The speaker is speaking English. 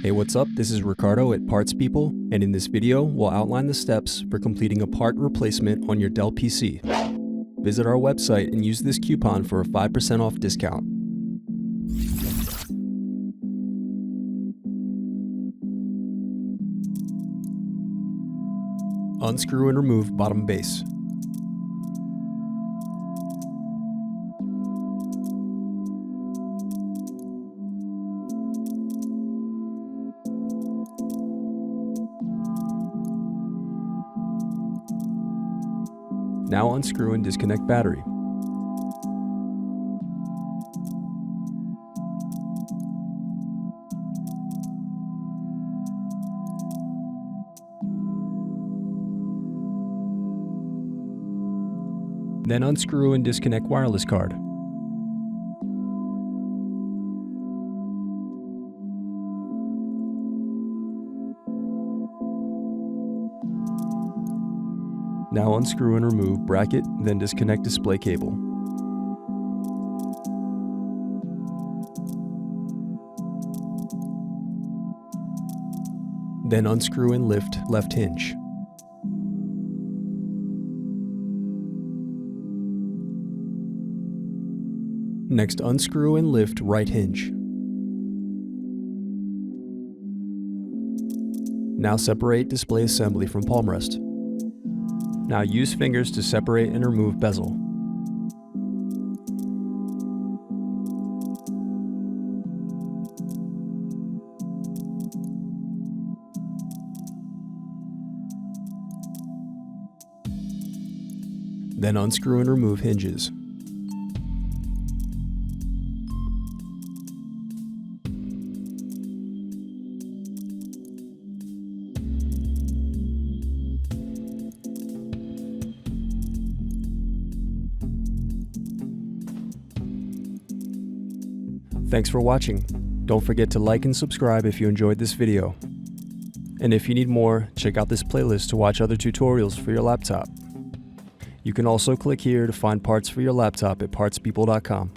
Hey, what's up? This is Ricardo at Parts People, and in this video, we'll outline the steps for completing a part replacement on your Dell PC. Visit our website and use this coupon for a 5% off discount. Unscrew and remove bottom base. Now unscrew and disconnect battery. Then unscrew and disconnect wireless card. Now unscrew and remove bracket, then disconnect display cable. Then unscrew and lift left hinge. Next, unscrew and lift right hinge. Now separate display assembly from palm rest. Now use fingers to separate and remove bezel. Then unscrew and remove hinges. Thanks for watching. Don't forget to like and subscribe if you enjoyed this video. And if you need more, check out this playlist to watch other tutorials for your laptop. You can also click here to find parts for your laptop at partspeople.com.